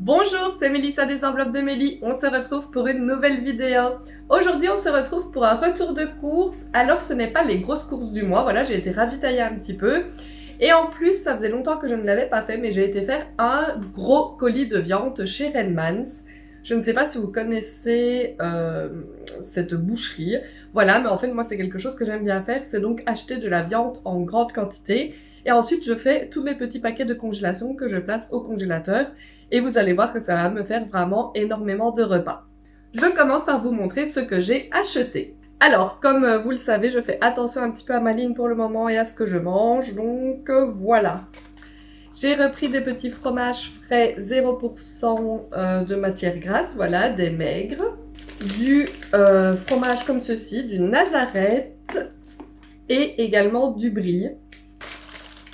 Bonjour, c'est Mélissa des enveloppes de Mélie. On se retrouve pour une nouvelle vidéo. Aujourd'hui, on se retrouve pour un retour de course. Alors, ce n'est pas les grosses courses du mois. Voilà, j'ai été ravitailler un petit peu. Et en plus, ça faisait longtemps que je ne l'avais pas fait, mais j'ai été faire un gros colis de viande chez Redmans. Je ne sais pas si vous connaissez cette boucherie. Voilà, mais en fait, moi, c'est quelque chose que j'aime bien faire. C'est donc acheter de la viande en grande quantité. Et ensuite, je fais tous mes petits paquets de congélation que je place au congélateur. Et vous allez voir que ça va me faire vraiment énormément de repas. Je commence par vous montrer ce que j'ai acheté. Alors, comme vous le savez, je fais attention un petit peu à ma ligne pour le moment et à ce que je mange, donc voilà. J'ai repris des petits fromages frais 0% de matière grasse, voilà, des maigres. Du fromage comme ceci, du Nazareth et également du brie.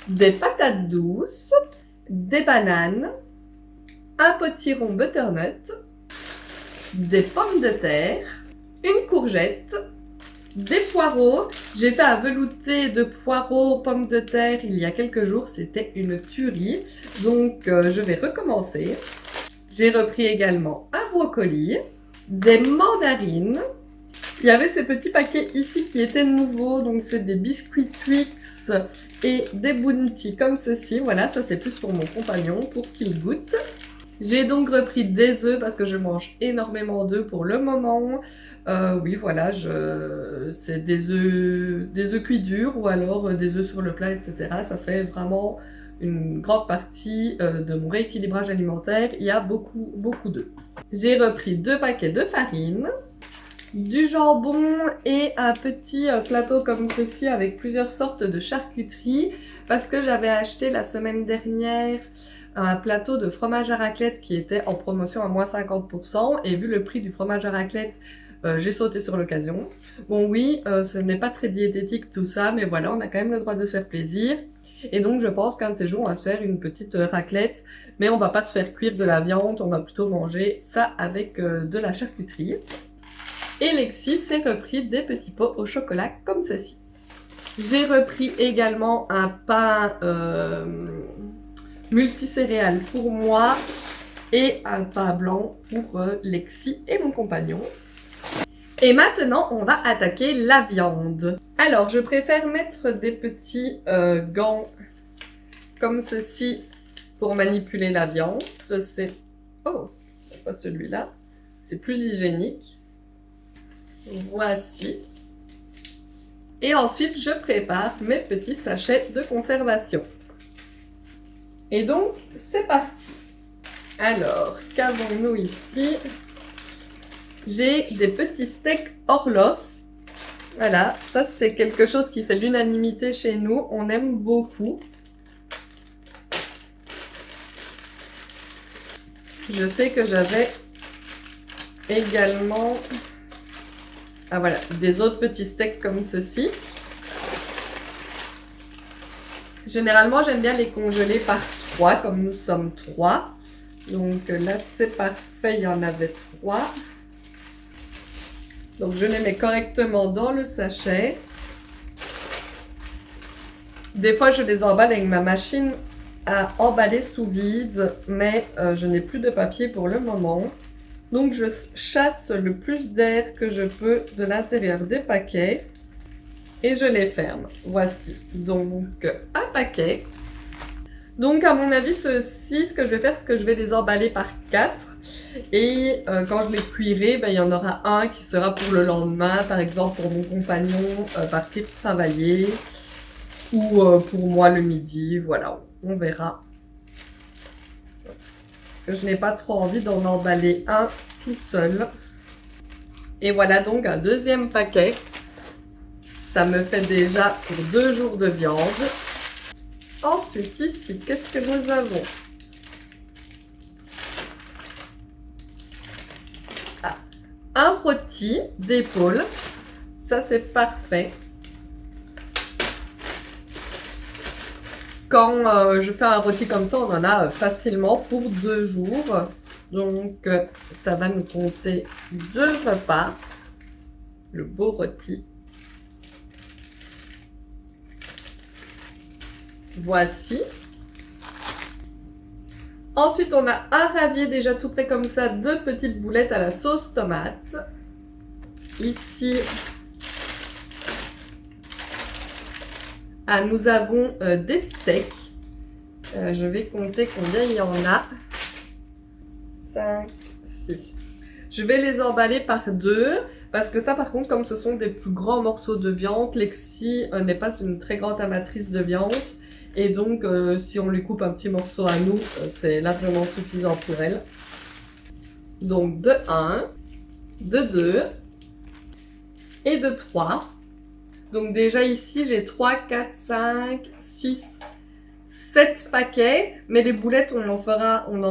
Des patates douces, des bananes, un potiron butternut, des pommes de terre, une courgette, des poireaux. J'ai fait un velouté de poireaux, pommes de terre il y a quelques jours, c'était une tuerie. Donc je vais recommencer. J'ai repris également un brocoli, des mandarines. Il y avait ces petits paquets ici qui étaient nouveaux, donc c'est des biscuits Twix et des Bounty comme ceci. Voilà, ça c'est plus pour mon compagnon, pour qu'il goûte. J'ai donc repris des œufs parce que je mange énormément d'œufs pour le moment. Oui, voilà, c'est des œufs cuits durs ou alors des œufs sur le plat, etc. Ça fait vraiment une grande partie de mon rééquilibrage alimentaire. Il y a beaucoup d'œufs. J'ai repris 2 paquets de farine, du jambon et un petit plateau comme ceci avec plusieurs sortes de charcuterie parce que j'avais acheté la semaine dernière un plateau de fromage à raclette qui était en promotion à moins 50% et vu le prix du fromage à raclette, j'ai sauté sur l'occasion. Bon oui, ce n'est pas très diététique tout ça, mais voilà, on a quand même le droit de se faire plaisir. Et donc je pense qu'un de ces jours, on va se faire une petite raclette, mais on va pas se faire cuire de la viande, on va plutôt manger ça avec de la charcuterie. Et Lexi s'est repris des petits pots au chocolat comme ceci. J'ai repris également un pain multicéréales pour moi et un pain blanc pour Lexi et mon compagnon. Et maintenant, on va attaquer la viande. Alors, je préfère mettre des petits gants comme ceci pour manipuler la viande. C'est... Oh, c'est pas celui-là. C'est plus hygiénique. Voici. Et ensuite, je prépare mes petits sachets de conservation. Et donc, c'est parti. Alors, qu'avons-nous ici? J'ai des petits steaks Orloff. Voilà, ça c'est quelque chose qui fait l'unanimité chez nous. On aime beaucoup. Je sais que j'avais également... Ah voilà, des autres petits steaks comme ceci. Généralement, j'aime bien les congeler par 3, comme nous sommes 3. Donc là, c'est parfait, il y en avait 3. Donc je les mets correctement dans le sachet. Des fois, je les emballe avec ma machine à emballer sous vide, mais je n'ai plus de papier pour le moment. Donc je chasse le plus d'air que je peux de l'intérieur des paquets. Et je les ferme. Voici donc un paquet. Donc à mon avis, ceci, ce que je vais faire, c'est que je vais les emballer par 4. Et quand je les cuirai, ben, il y en aura un qui sera pour le lendemain, par exemple pour mon compagnon partir travailler. Ou pour moi le midi, voilà, on verra. Parce que je n'ai pas trop envie d'en emballer un tout seul. Et voilà donc un deuxième paquet. Ça me fait déjà pour 2 jours de viande. Ensuite, ici, qu'est-ce que nous avons? Ah, un rôti d'épaule. Ça, c'est parfait. Quand je fais un rôti comme ça, on en a facilement pour 2 jours. Donc, ça va nous compter 2 repas. Le beau rôti. Voici. Ensuite, on a un ravier déjà tout prêt comme ça, 2 petites boulettes à la sauce tomate. Ici, nous avons des steaks. Je vais compter combien il y en a. 5, 6. Je vais les emballer par 2. Parce que ça, par contre, comme ce sont des plus grands morceaux de viande, Lexi n'est pas une très grande amatrice de viande. Et donc, si on lui coupe un petit morceau à nous, c'est largement suffisant pour elle. Donc, de 1, de 2 et de 3. Donc déjà ici, j'ai 3, 4, 5, 6, 7 paquets. Mais les boulettes, on en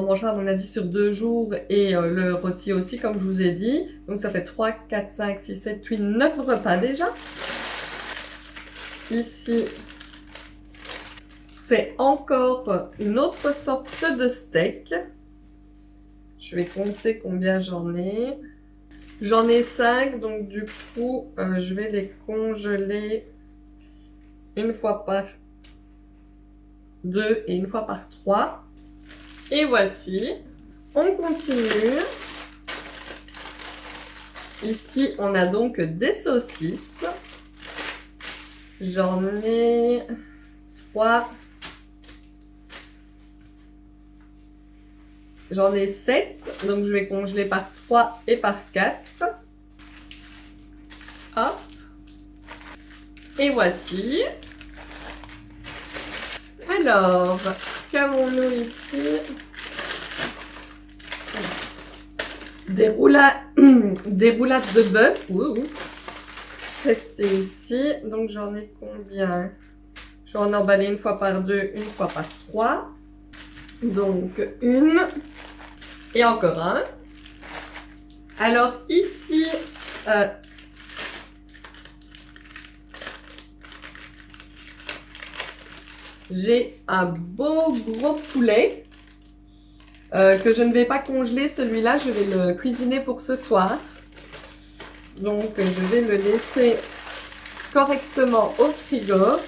mangera à mon avis sur 2 jours. Et le rôti aussi, comme je vous ai dit. Donc ça fait 3, 4, 5, 6, 7, 8, 9 repas déjà. Ici, c'est encore une autre sorte de steak. Je vais compter combien j'en ai. J'en ai 5, donc du coup, je vais les congeler une fois par 2 et une fois par 3. Et voici, on continue. Ici, on a donc des saucisses. J'en ai 3. J'en ai 7, donc je vais congeler par 3 et par 4. Hop. Et voici. Alors, qu'avons-nous ici? Des roulades de bœuf. Restez ici. Donc j'en ai combien? Je vais en emballer une fois par 2, une fois par 3. Donc une. Et encore un. Alors ici, j'ai un beau gros poulet que je ne vais pas congeler. Celui-là, je vais le cuisiner pour ce soir. Donc je vais le laisser correctement au frigo.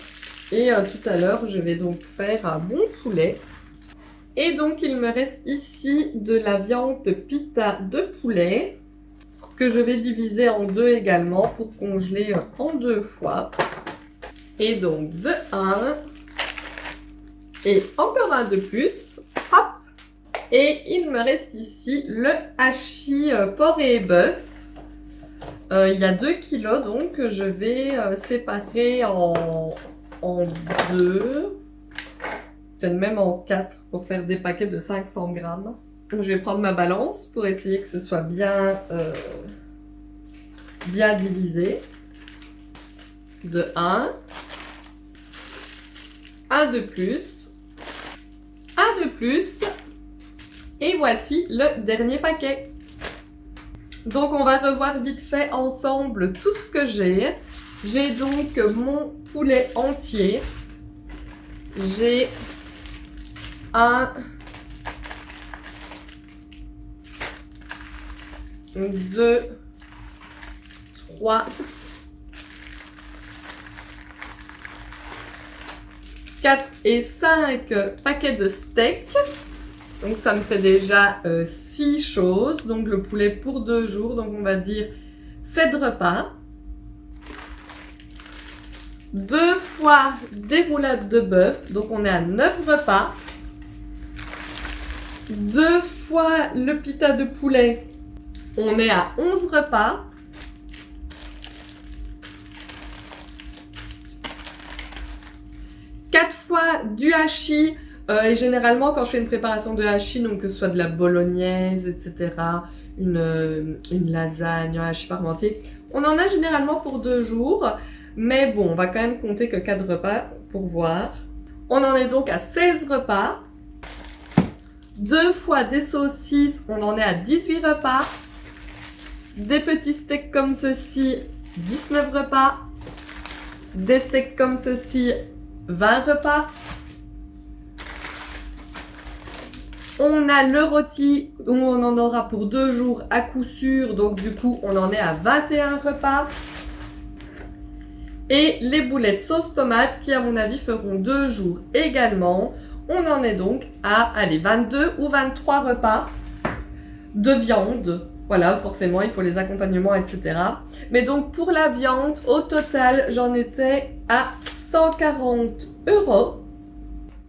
Et tout à l'heure, je vais donc faire un bon poulet. Et donc, il me reste ici de la viande pita de poulet que je vais diviser en 2 également pour congeler en 2 fois. Et donc, de 1 et encore un de plus. Hop! Et il me reste ici le hachis porc et bœuf. Il y a 2 kilos, donc je vais séparer en 2. Peut-être même en 4 pour faire des paquets de 500 grammes. Donc, je vais prendre ma balance pour essayer que ce soit bien divisé. De 1. Un de plus. Un de plus. Et voici le dernier paquet. Donc on va revoir vite fait ensemble tout ce que j'ai. J'ai donc mon poulet entier. J'ai 1, 2, 3, 4 et 5 paquets de steak. Donc ça me fait déjà 6 choses. Donc le poulet pour 2 jours. Donc on va dire 7 repas. 2 fois des roulades de bœuf. Donc on est à 9 repas. 2 fois le pita de poulet. On est à 11 repas. 4 fois du hachis. Et généralement, quand je fais une préparation de hachis, donc que ce soit de la bolognaise, etc., une lasagne, un hachis parmentier, on en a généralement pour 2 jours. Mais bon, on va quand même compter que 4 repas pour voir. On en est donc à 16 repas. 2 fois des saucisses, on en est à 18 repas. Des petits steaks comme ceci, 19 repas. Des steaks comme ceci, 20 repas. On a le rôti, où on en aura pour 2 jours à coup sûr. Donc du coup, on en est à 21 repas. Et les boulettes sauce tomate qui, à mon avis, feront 2 jours également. On en est donc à, allez, 22 ou 23 repas de viande. Voilà, forcément, il faut les accompagnements, etc. Mais donc, pour la viande, au total, j'en étais à 140 €.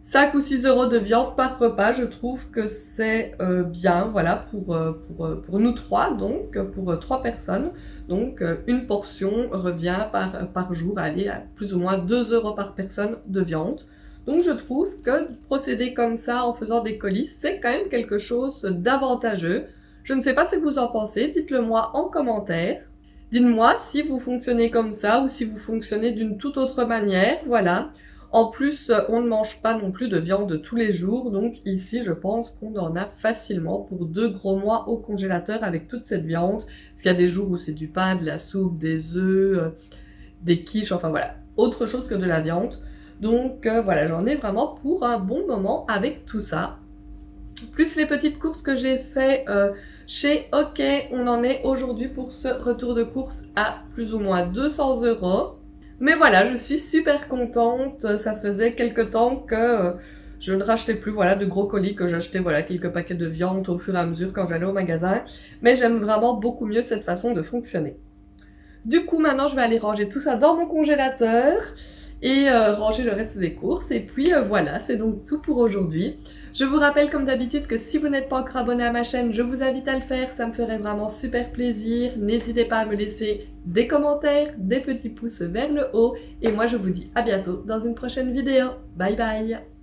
5 ou 6 € de viande par repas, je trouve que c'est bien, voilà, pour nous trois, donc pour 3 personnes. Donc une portion revient par jour, allez, à plus ou moins 2 € par personne de viande. Donc je trouve que procéder comme ça en faisant des colis, c'est quand même quelque chose d'avantageux. Je ne sais pas ce que vous en pensez, dites-le moi en commentaire. Dites-moi si vous fonctionnez comme ça ou si vous fonctionnez d'une toute autre manière, voilà. En plus, on ne mange pas non plus de viande tous les jours, donc ici, je pense qu'on en a facilement pour 2 gros mois au congélateur avec toute cette viande. Parce qu'il y a des jours où c'est du pain, de la soupe, des œufs, des quiches, enfin voilà, autre chose que de la viande. Donc voilà, j'en ai vraiment pour un bon moment avec tout ça. Plus les petites courses que j'ai fait chez OK, on en est aujourd'hui pour ce retour de course à plus ou moins 200 €. Mais voilà, je suis super contente, ça faisait quelques temps que je ne rachetais plus voilà, de gros colis, que j'achetais voilà, quelques paquets de viande au fur et à mesure quand j'allais au magasin. Mais j'aime vraiment beaucoup mieux cette façon de fonctionner. Du coup, maintenant, je vais aller ranger tout ça dans mon congélateur et ranger le reste des courses. Et puis voilà, c'est donc tout pour aujourd'hui. Je vous rappelle comme d'habitude que si vous n'êtes pas encore abonné à ma chaîne, je vous invite à le faire, ça me ferait vraiment super plaisir. N'hésitez pas à me laisser des commentaires, des petits pouces vers le haut. Et moi je vous dis à bientôt dans une prochaine vidéo. Bye bye!